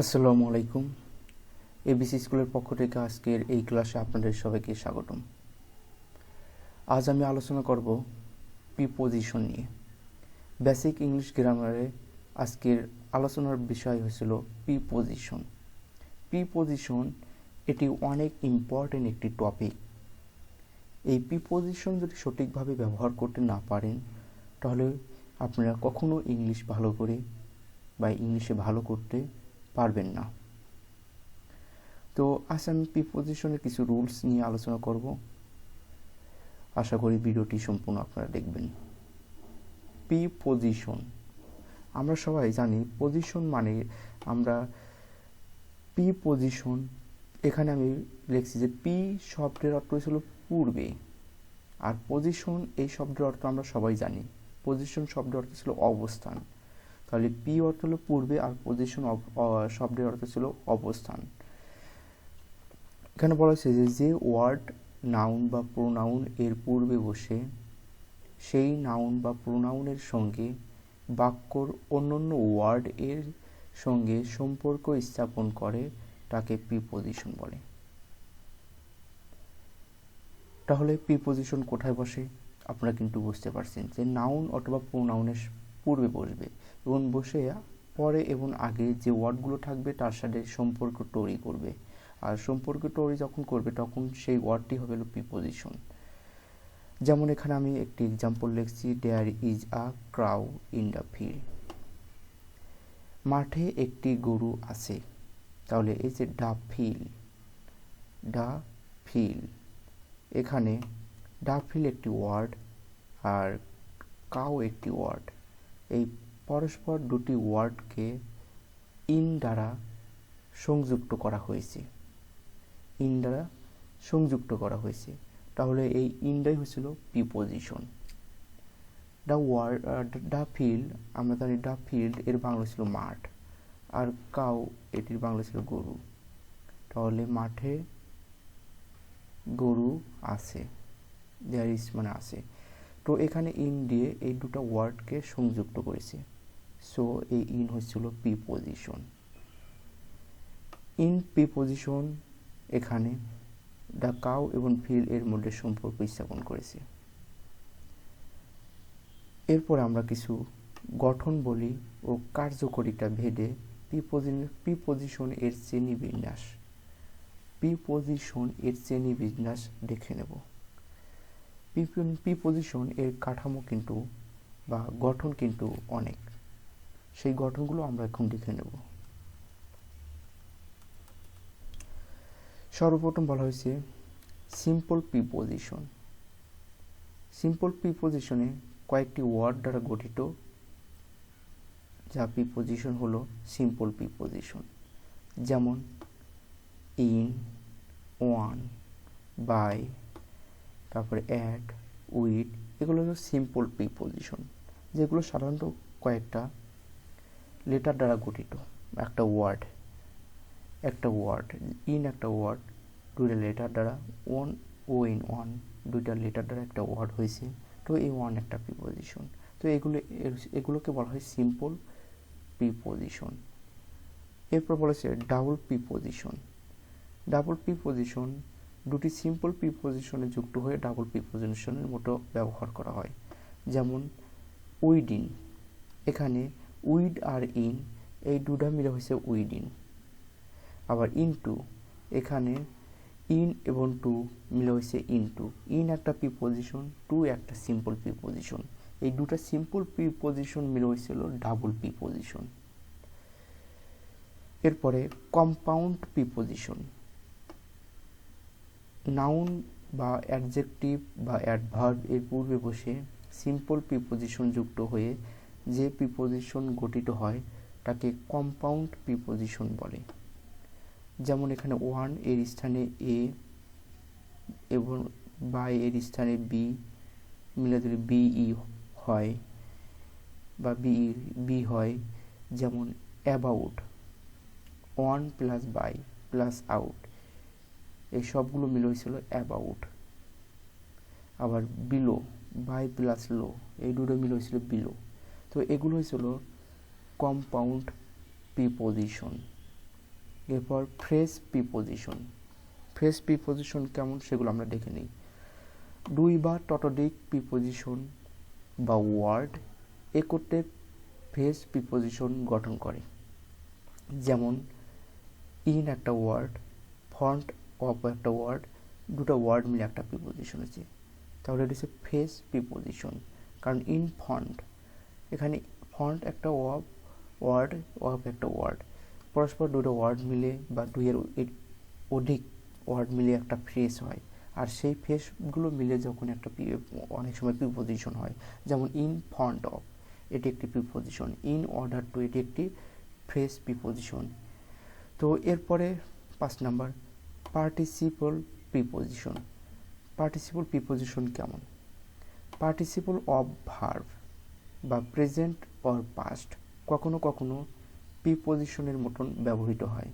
আসসালামু আলাইকুম। এবিসি স্কুলের পক্ষ থেকে আজকের এই ক্লাসে আপনাদের সবাইকে স্বাগতম। আজ আমি আলোচনা করব প্রিপোজিশন নিয়ে। বেসিক ইংলিশ গ্রামারে আজকের আলোচনার বিষয় হয়েছিল প্রিপোজিশন। প্রিপোজিশন এটি অনেক ইম্পর্টেন্ট একটি টপিক। এই প্রিপোজিশন যদি সঠিকভাবে ব্যবহার করতে না পারেন তাহলে আপনারা কখনো ইংলিশ ভালো করে বা ইংলিশে ভালো করতে পারবেন না। তো আজ আমি প্রিপোজিশনের কিছু রুলস নিয়ে আলোচনা করব। আশা করি ভিডিওটি সম্পূর্ণ আপনারা দেখবেন। প্রিপোজিশন আমরা সবাই জানি, পজিশন মানে আমরা প্রিপোজিশন, এখানে আমি লিখছি যে পি শব্দের অর্থ ছিল পূর্বে, আর পজিশন এই শব্দের অর্থ আমরা সবাই জানি, পজিশন শব্দের অর্থ ছিল অবস্থান। তাহলে পি অর্থ হলো পূর্বে আর পজিশন শব্দের অর্থ ছিল অবস্থান। এখানে বলা হয়েছে যে ওয়ার্ড নাউন বা প্রোনাউন এর পূর্বে বসে সেই নাউন বা প্রোনাউনের সঙ্গে বাক্যর অন্যান্য ওয়ার্ড এর সঙ্গে সম্পর্ক স্থাপন করে তাকে প্রিপোজিশন বলে। তাহলে প্রিপোজিশন কোথায় বসে আপনারা কিন্তু বুঝতে পারছেন যে নাউন অথবা প্রোনাউনের পূর্বে বসবে এবং বসে পরে এবং আগে যে ওয়ার্ডগুলো থাকবে তার সাথে সম্পর্ক তৈরি করবে, আর সম্পর্ক তৈরি যখন করবে তখন সেই ওয়ার্ডটি হবে প্রিপোজিশন। যেমন এখানে আমি একটি এক্সাম্পল লিখছি, there is a cow in the field. মাঠে একটি গরু আছে। তাহলে এই যে দ্য ফিল্ড, এখানে দ্য ফিল্ড একটি ওয়ার্ড আর কাউ একটি ওয়ার্ড। এই পরস্পর দুটি ওয়ার্ডকে ইন দ্বারা সংযুক্ত করা হয়েছে। তাহলে এই ইনটাই হয়েছিল প্রিপোজিশন। দ্য ফিল্ড, আমরা জানি দ্য ফিল্ড এর বাংলা ছিল মাঠ, আর কাউ এটির বাংলা ছিল গরু। তাহলে মাঠে গরু আছে, দেয়ার ইজ মানে আছে। তো এখানে ইন দিয়ে এই দুটো ওয়ার্ডকে সংযুক্ত করেছে, সো এই ইন হচ্ছিল প্রিপোজিশন। ইন প্রিপোজিশন এখানে দ্য কাউ এবং ফিল্ড এর মধ্যে সম্পর্ক স্থাপন করেছে। এরপর আমরা কিছু গঠন বলি ও কার্যকরিতা ভেদে প্রিপোজিশন এর শ্রেণীবিন্যাস দেখে নেব। প্রিপোজিশন এর কাঠামো কিন্তু বা গঠন কিন্তু অনেক, সেই গঠনগুলো আমরা এখন দেখে নেব। সর্বপ্রথম বলা হয়েছে সিম্পল প্রিপোজিশন। সিম্পল প্রিপোজিশনে কয়েকটি ওয়ার্ড দ্বারা গঠিত যা প্রিপোজিশন হলো সিম্পল প্রিপোজিশন। যেমন ইন, ওয়ান, বাই, তারপরে অ্যাট, উইথ, এগুলো হলো সিম্পল প্রিপোজিশন, যেগুলো সাধারণত কয়েকটা লেটার দ্বারা গঠিত। একটা ওয়ার্ড ইন একটা ওয়ার্ড দুইটা লেটার দ্বারা, ওয়ান ও ইন ওয়ান দুইটা লেটার দ্বারা একটা ওয়ার্ড হয়েছে, তো এই ওয়ান একটা প্রিপোজিশন। তো এগুলোকে বলা হয় সিম্পল প্রিপোজিশন। এরপর বলেছে ডাবল প্রিপোজিশন দুটি সিম্পল প্রিপোজিশনে যুক্ত হয়ে ডাবল প্রিপোজিশনের মতো ব্যবহার করা হয়। যেমন উইদিন, এখানে উইড আর ইন এই দুটা মিলে হয়েছে উইদিন। আবার ইনটু, এখানে ইন এবং টু মিলে হয়েছে ইনটু। ইন একটা প্রিপোজিশন, টু একটা সিম্পল প্রিপোজিশন, এই দুটা সিম্পল প্রিপোজিশন মিলে হয়েছিল ডাবল প্রিপোজিশন। এরপরে কম্পাউন্ড প্রিপোজিশন, নাউন বা অ্যাডজেক্টিভ বা অ্যাডভার্ব এর পূর্বে বসে সিম্পল প্রিপোজিশন যুক্ত হয়ে যে প্রিপোজিশন গঠিত হয় তাকে কম্পাউন্ড প্রিপোজিশন বলে। যেমন এখানে ওয়ান এর স্থানে এ এবং বাই এর স্থানে বি মিলে যদি বিই হয় বা বি হয়। যেমন about, one plus by plus out, এই সবগুলো মিলে হয়েছিল অ্যাবাউট। আবার বিলো, বাই প্লাস লো, এই দুটো মিলে হয়েছিল বিলো। তো এগুলো হয়েছিল কম্পাউন্ড প্রিপোজিশন। এরপর ফ্রেজ প্রিপোজিশন। ফ্রেজ প্রিপোজিশন কেমন সেগুলো আমরা দেখে নিই। দুই বা ততোধিক প্রিপোজিশন বা ওয়ার্ড একত্রে ফ্রেজ প্রিপোজিশন গঠন করে। যেমন ইন একটা ওয়ার্ড, ফন্ট অফ একটা ওয়ার্ড, দুটো ওয়ার্ড মিলে একটা প্রিপোজিশন হচ্ছে, তাহলে এটা হচ্ছে ফ্রেজ প্রিপোজিশন। কারণ ইন ফন্ট, এখানে ফন্ট একটা ওয়ার্ড, অফ একটা ওয়ার্ড, পরস্পর দুটো ওয়ার্ড মিলে বা দুইয়ের অধিক ওয়ার্ড মিলে একটা ফ্রেজ হয়। আর সেই ফ্রেজগুলো মিলে যখন একটা অনেক সময় প্রিপোজিশন হয়, যেমন ইন ফন্ট অফ, এটি একটি প্রিপোজিশন। ইন অর্ডার টু, এটি একটি ফ্রেজ প্রিপোজিশন। তো এরপরে 5 number participle preposition. Participle preposition কেমন? পার্টিসিপল অফ ভার্ব বা প্রেজেন্ট অর পাস্ট কখনো কখনো প্রিপোজিশনের মতন ব্যবহৃত হয়।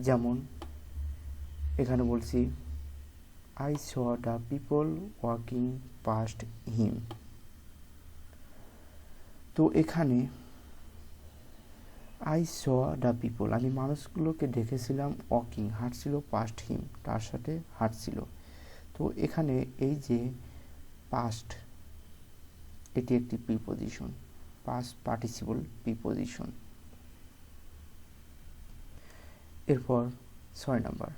যেমন এখানে বলছি I saw the people walking past him. তো এখানে আই স দ্য পিপল, আমি মানুষগুলোকে দেখেছিলাম, ওয়াকিং হাঁটছিল, পাস্ট হিম তার সাথে হাঁটছিল। তো এখানে এই যে পাস্ট, এটি একটি প্রিপোজিশন, পাস্ট পার্টিসিপল প্রিপোজিশন। এরপর 6 নাম্বার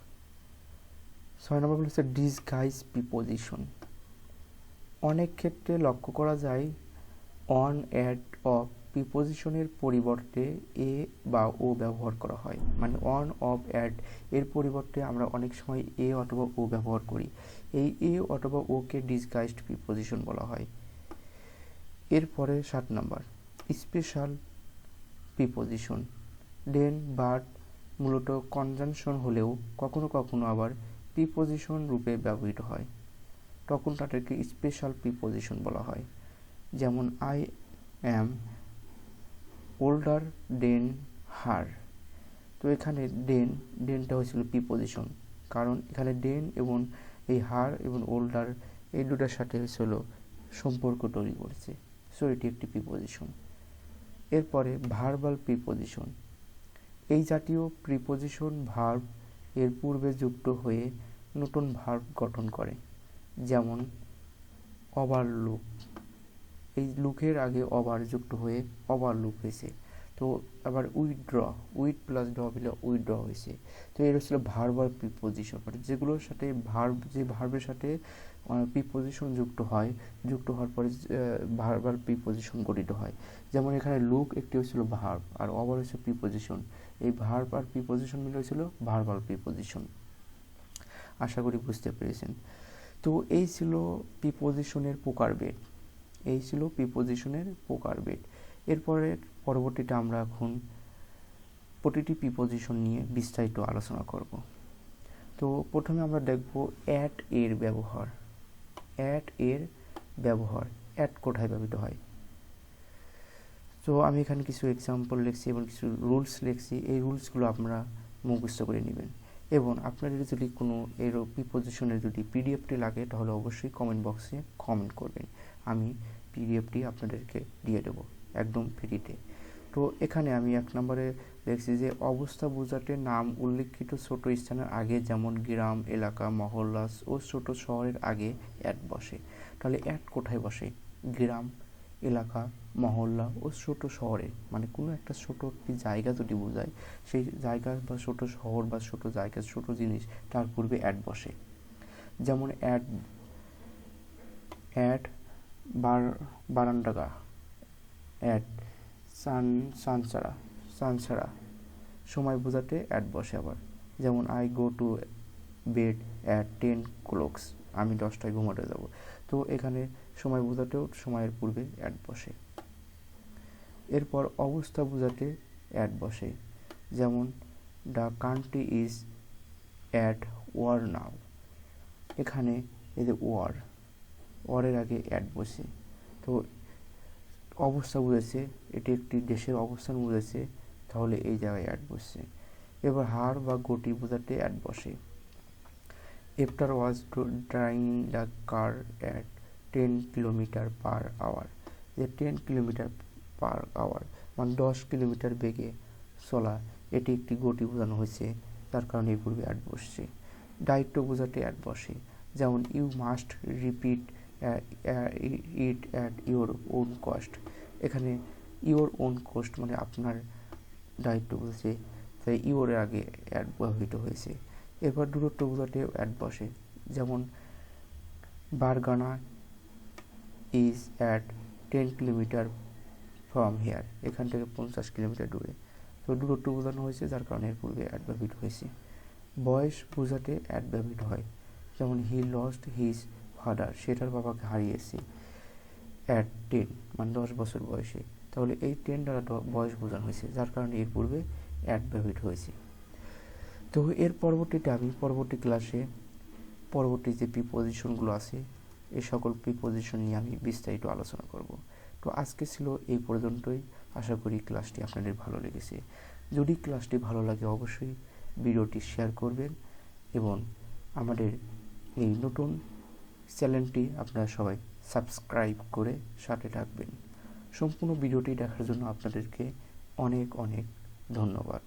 হচ্ছে ডিসগাইজ প্রিপোজিশন। অনেক ক্ষেত্রে লক্ষ্য করা যায় অন, অ্যাট, অফ প্রিপোজিশনের পরিবর্তে এ বা ও ব্যবহার করা হয়। মানে অন, অফ, অ্যাট এর পরিবর্তে আমরা অনেক সময় এ অথবা ও ব্যবহার করি। এই এ অথবা ওকে ডিসগাইজড প্রিপোজিশন বলা হয়। এরপরে 7 number special preposition. Then, but মূলত কনজাংশন হলেও কখনো কখনো আবার প্রিপোজিশন রূপে ব্যবহৃত হয়, তখন তাদেরকে স্পেশাল প্রিপোজিশন বলা হয়। যেমন আই অ্যাম ওল্ডার দেন হার। তো এখানে দেনটা হয়েছিল প্রিপোজিশন, কারণ এখানে দেন এবং এই হার এবং ওল্ডার এই দুটার সাথে হয়েছিল সম্পর্ক তৈরি করেছে, সো এটি একটি প্রিপোজিশন। এরপরে ভার্বাল প্রিপোজিশন। এই জাতীয় প্রিপোজিশন ভার্ব এর পূর্বে যুক্ত হয়ে নতুন ভার্ব গঠন করে। যেমন ওভারলুক, এই লুকের আগে ওভার যুক্ত হয়ে ওভারলুক হয়েছে। তো আবার উইথড্র, উইথ প্লাস ড্র মিলে উইথড্র হয়েছে। তো এর হচ্ছিল ভার্বাল প্রিপোজিশন, মানে যেগুলোর সাথে যে ভার্বের সাথে প্রিপোজিশন যুক্ত হওয়ার পরে ভার্বাল প্রিপোজিশন গঠিত হয়। যেমন এখানে লুক একটি হচ্ছিল ভার্ব আর ওভার হচ্ছে প্রিপোজিশন। এই ভার্ব আর প্রিপোজিশন মিলে হয়েছিল ভার্বাল প্রিপোজিশন। আশা করি বুঝতে পেরেছেন। তো এই ছিল প্রিপোজিশনের প্রকারভেদ। এরপরে পরবর্তীতে আমরা এখন প্রতিটি প্রিপোজিশন নিয়ে বিস্তারিত আলোচনা করব। তো প্রথমে আমরা দেখব অ্যাট এর ব্যবহার। অ্যাট কোথায় ব্যবহৃত হয়? তো আমি এখানে কিছু এক্সাম্পল লিখছি এবং কিছু রুলস লিখছি। এই রুলসগুলো আপনারা মুখস্থ করে নেবেন, এবং আপনাদের যদি কোনো এর প্রিপোজিশনের যদি পিডিএফটি লাগে তাহলে অবশ্যই কমেন্ট বক্সে কমেন্ট করবেন, আমি পিডিএফটি আপনাদেরকে দিয়ে দেবো একদম ফ্রিতে। তো এখানে আমি 1 নম্বরে লিখছি যে অবস্থা বোঝাতে নাম উল্লেখিত ছোট স্থানের আগে, যেমন গ্রাম, এলাকা, মহল্লা ও ছোট শহরের আগে অ্যাট বসে। তাহলে অ্যাট কোথায় বসে? গ্রাম, এলাকা, মহল্লা ও ছোট শহরে, মানে কোনো একটা ছোট একটি জায়গা যদি বোঝায়, সেই জায়গা বা ছোট শহর বা ছোট জায়গা, ছোট জিনিস, তার পূর্বে অ্যাট বসে। যেমন অ্যাট বারান্দাগা, অ্যাট সানসারা সময় বোঝাতে অ্যাট বসে আবার। যেমন I go to bed at 10 o'clock, আমি 10টায় ঘুমাতে যাব। তো এখানে সময় বোঝাতেও সময়ের পূর্বে অ্যাট বসে। এরপর অবস্থা বোঝাতে অ্যাট বসে। যেমন the country is at war now, এখানে এই যে ওয়ারের আগে অ্যাট বসে। তো অবস্থা বুঝেছে, এটি একটি দেশের অবস্থান বুঝেছে, তাহলে এই জায়গায় অ্যাট বসছে। এবার হার বা গতি বোঝাতে অ্যাট বসে। After was driving the car at 10 km/h, যে 10 km/h মানে 10 কিলোমিটার বেগে চলা, এটি একটি গতি বোঝানো হয়েছে, যার কারণে এর পূর্বে অ্যাড বসছে। দায়িত্ব বোঝাতে অ্যাড বসে, যেমন you must repeat it at your own cost. এখানে ইউর ওন কস্ট মানে আপনার দায়িত্ব বোঝাচ্ছে, তাই ইউর আগে অ্যাড ব্যবহৃত হয়েছে। এরপর দূরত্ব বোঝাতে অ্যাড বসে, যেমন বারগানা is at 10 kilometre from here. এখান থেকে 50 কিলোমিটার দূরে। তো দূরত্ব বোঝানো হয়েছে, যার কারণে এর পূর্বে অ্যাড ব্যবহৃত হয়েছে। বয়স বোঝাতে অ্যাড ব্যবহৃত হয়, যেমন হি লস্ট হিজ ফাদার, সে তার বাবাকে হারিয়েছে অ্যাট 10 মানে 10 বছর বয়সে। তাহলে এই 10 দ্বারা বয়স বোঝানো হয়েছে, যার কারণে এর পূর্বে অ্যাড ব্যবহৃত হয়েছে। তো এর পরবর্তীতে আমি পরবর্তী ক্লাসে পরবর্তী যে প্রিপোজিশনগুলো আছে এই সকল প্রিপোজিশন নিয়ে আমি বিস্তারিত আলোচনা করব। তো আজকে ছিল এই পর্যন্তই। আশা করি ক্লাসটি আপনাদের ভালো লেগেছে। যদি ক্লাসটি ভালো লাগে অবশ্যই ভিডিওটি শেয়ার করবেন এবং আমাদের এই নতুন চ্যানেলটি আপনারা সবাই সাবস্ক্রাইব করে সাথে থাকবেন। সম্পূর্ণ ভিডিওটি দেখার জন্য আপনাদেরকে অনেক অনেক ধন্যবাদ।